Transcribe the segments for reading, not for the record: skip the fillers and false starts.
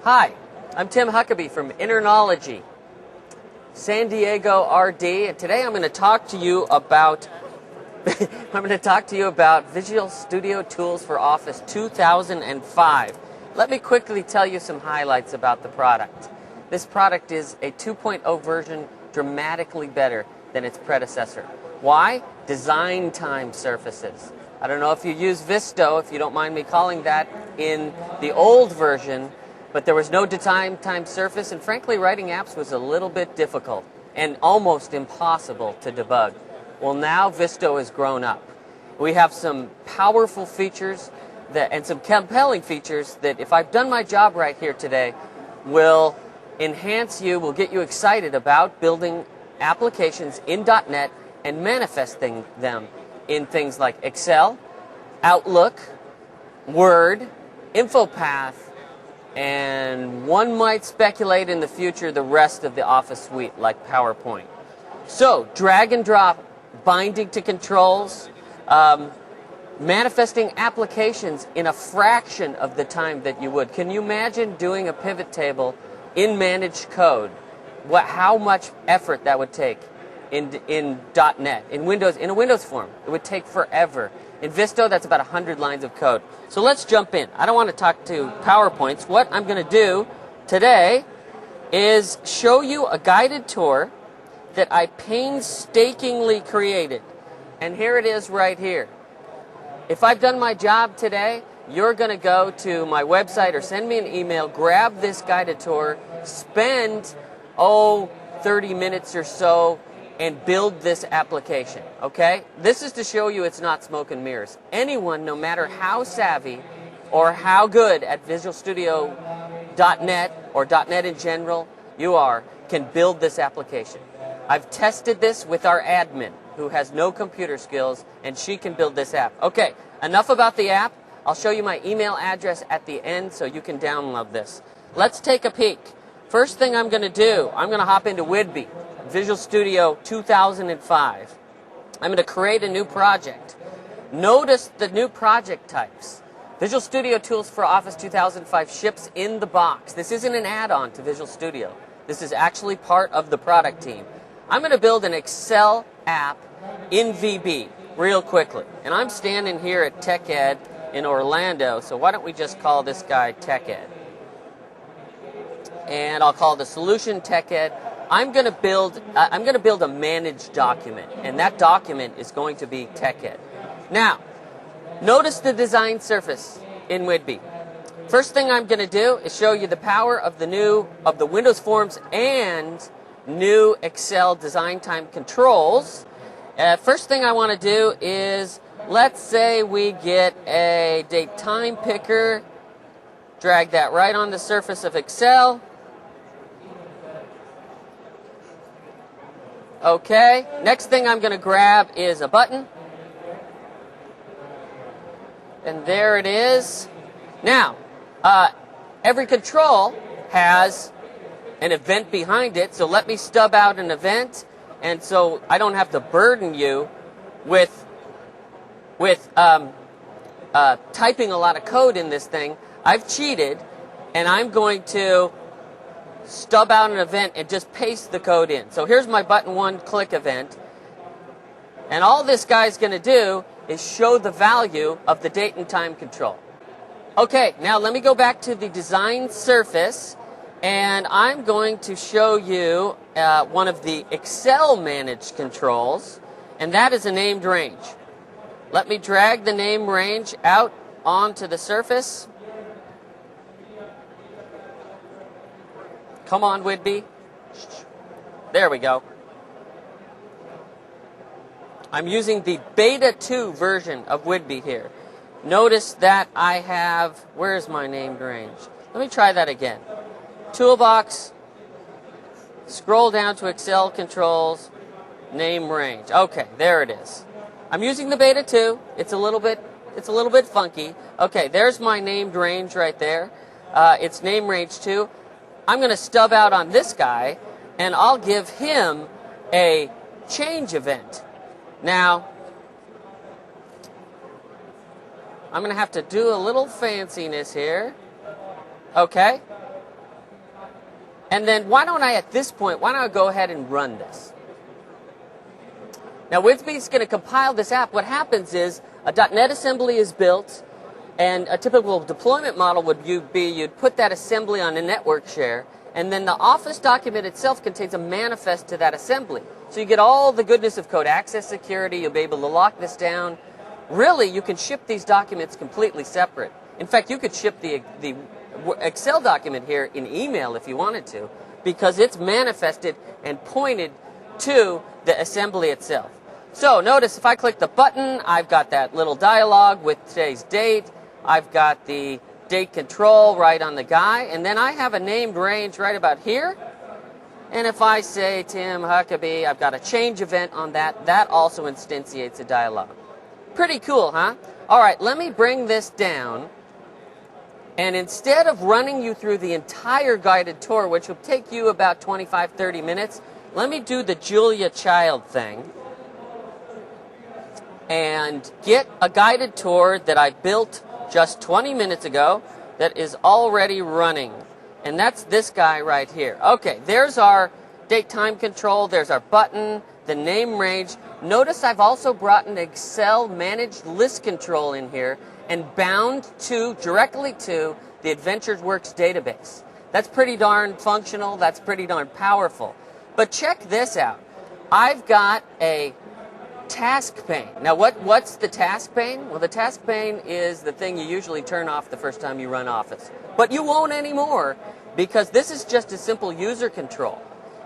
Hi, I'm Tim Huckaby from 𝘔𝙬𝙧𝙬𝘗, San Diego RD, and today I'm going to talk to you about Visual Studio Tools for Office 2005. Let me quickly tell you some highlights about the product. This product is a 2.0 version, dramatically better than its predecessor. Why? Design time surfaces. I don't know if you use VSTO, if you don't mind me calling that, in the old version, but there was no design time surface, and frankly, writing apps was a little bit difficult and almost impossible to debug. Well, now VSTO has grown up. We have some powerful features and some compelling features that, if I've done my job right here today, will enhance you, will get you excited about building applications in .NET and manifesting them in things like Excel, Outlook, Word, InfoPath, and one might speculate in the future the rest of the Office suite like PowerPoint. So, drag and drop, binding to controls, manifesting applications in a fraction of the time that you would. Can you imagine doing a pivot table in managed code? How much effort that would take in .NET, in a Windows form? It would take forever. In VSTO, that's about 100 lines of code. So let's jump in. I don't want to talk to PowerPoints. What I'm going to do today is show you a guided tour that I painstakingly created. And here it is right here. If I've done my job today, you're going to go to my website or send me an email, grab this guided tour, spend, 30 minutes or so, and build this application, okay? This is to show you it's not smoke and mirrors. Anyone, no matter how savvy or how good at Visual Studio .NET or .NET in general you are, can build this application. I've tested this with our admin, who has no computer skills, and she can build this app. Okay, enough about the app. I'll show you my email address at the end so you can download this. Let's take a peek. First thing I'm going to do, I'm going to hop into 𝘔𝙬𝘐, Visual Studio 2005. I'm going to create a new project. Notice the new project types. Visual Studio Tools for Office 2005 ships in the box. This isn't an add-on to Visual Studio. This is actually part of the product team. I'm going to build an Excel app in VB real quickly. And I'm standing here at TechEd in Orlando, so why don't we just call this guy TechEd? And I'll call the solution TechEd. I'm going to build a managed document, and that document is going to be TechEd. Now, notice the design surface in 𝘔𝙬𝘐. First thing I'm going to do is show you the power of the Windows Forms and new Excel design time controls. First thing I want to do is, let's say we get a date time picker, drag that right on the surface of Excel. Okay, next thing I'm going to grab is a button. And there it is. Now, every control has an event behind it, so let me stub out an event, and so I don't have to burden you with typing a lot of code in this thing. I've cheated, and I'm going to stub out an event and just paste the code in. So here's my button one click event, and all this guy's going to do is show the value of the date and time control. Okay, now let me go back to the design surface, and I'm going to show you one of the Excel managed controls, and that is a named range. Let me drag the name range out onto the surface. Come on, 𝘔𝙬𝘐. There we go. I'm using the beta 2 version of 𝘔𝙬𝘐 here. Notice that I have, where's my named range? Let me try that again. Toolbox, scroll down to Excel controls, name range. Okay, there it is. I'm using the beta 2. It's a little bit funky. Okay, there's my named range right there. It's name range 2. I'm going to stub out on this guy, and I'll give him a change event. Now, I'm going to have to do a little fanciness here. Okay. And then why don't I, at this point, why don't I go ahead and run this? Now, with me, it's going to compile this app. What happens is a .NET assembly is built, and a typical deployment model would be you'd put that assembly on a network share, and then the Office document itself contains a manifest to that assembly. So you get all the goodness of code access security. You'll be able to lock this down. Really, you can ship these documents completely separate. In fact, you could ship the Excel document here in email if you wanted to, because it's manifested and pointed to the assembly itself. So notice if I click the button, I've got that little dialog with today's date. I've got the date control right on the guy, and then I have a named range right about here. And if I say Tim Huckaby, I've got a change event on that. That also instantiates a dialog. Pretty cool, huh? All right, let me bring this down. And instead of running you through the entire guided tour, which will take you about 25, 30 minutes, let me do the Julia Child thing and get a guided tour that I built just 20 minutes ago that is already running. And that's this guy right here. Okay, there's our date time control. There's our button, the name range. Notice I've also brought an Excel managed list control in here and bound directly to the AdventureWorks database. That's pretty darn functional. That's pretty darn powerful. But check this out. I've got a task pane. Now, what's the task pane? Well, the task pane is the thing you usually turn off the first time you run Office. But you won't anymore, because this is just a simple user control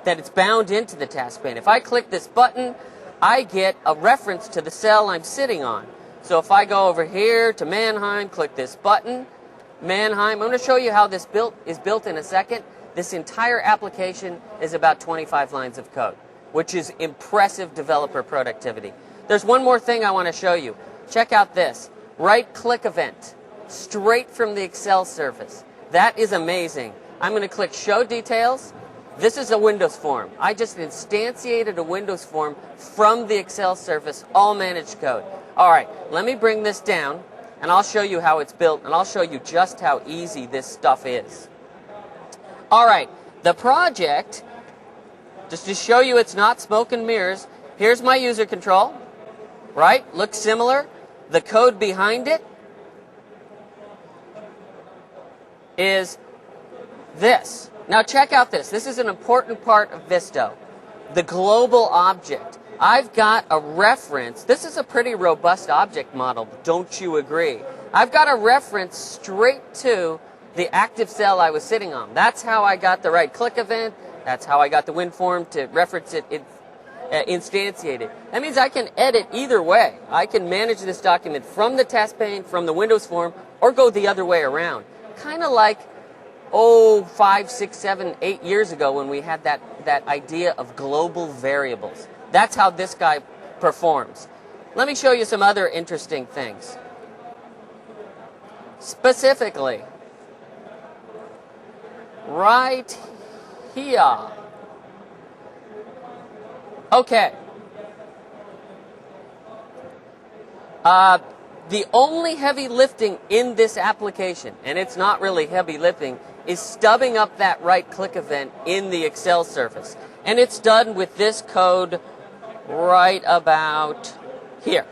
that it's bound into the task pane. If I click this button, I get a reference to the cell I'm sitting on. So if I go over here to Mannheim, click this button, Mannheim, I'm going to show you how this is built in a second. This entire application is about 25 lines of code, which is impressive developer productivity. There's one more thing I want to show you. Check out this. Right-click event, straight from the Excel surface. That is amazing. I'm going to click Show Details. This is a Windows form. I just instantiated a Windows form from the Excel surface, all managed code. All right, let me bring this down, and I'll show you how it's built, and I'll show you just how easy this stuff is. All right, the project, just to show you it's not smoke and mirrors, here's my user control, right? Looks similar. The code behind it is this. Now check out this. This is an important part of VSTO, the global object. I've got a reference. This is a pretty robust object model, don't you agree? I've got a reference straight to the active cell I was sitting on. That's how I got the right-click event. That's how I got the WinForm to reference it, instantiated. That means I can edit either way. I can manage this document from the task pane, from the Windows form, or go the other way around. Kind of like 5, 6, 7, 8 years ago when we had that idea of global variables. That's how this guy performs. Let me show you some other interesting things. Specifically, right here. Okay. The only heavy lifting in this application, and it's not really heavy lifting, is stubbing up that right-click event in the Excel surface. And it's done with this code right about here.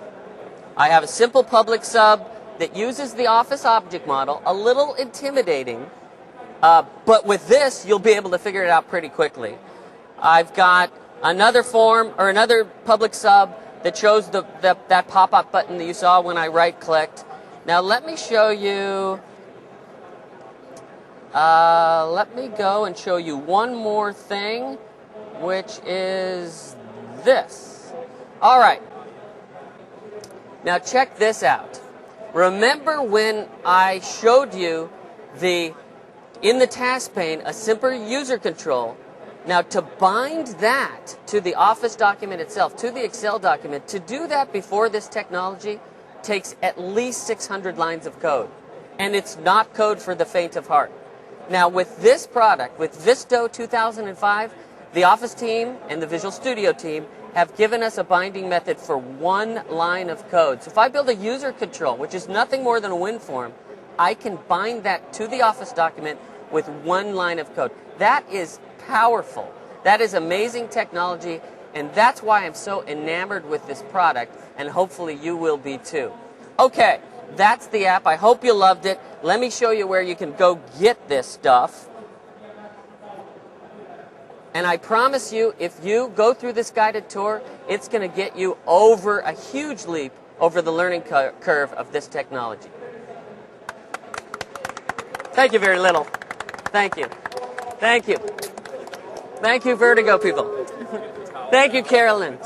I have a simple public sub that uses the Office object model, a little intimidating, but with this, you'll be able to figure it out pretty quickly. I've got another form, or another public sub, that shows that pop-up button that you saw when I right-clicked. Now let me show you, let me go and show you one more thing, which is this. All right. Now check this out. Remember when I showed you in the task pane, a simple user control. Now, to bind that to the Office document itself, to the Excel document, to do that before this technology takes at least 600 lines of code. And it's not code for the faint of heart. Now, with this product, with VSTO 2005, the Office team and the Visual Studio team have given us a binding method for one line of code. So if I build a user control, which is nothing more than a WinForm, I can bind that to the Office document with one line of code. That is powerful. That is amazing technology, and that's why I'm so enamored with this product, and hopefully you will be too. Okay, that's the app. I hope you loved it. Let me show you where you can go get this stuff. And I promise you, if you go through this guided tour, it's going to get you over a huge leap over the learning curve of this technology. Thank you very little. Thank you. Thank you. Thank you, Vertigo people. Thank you, Carolyn.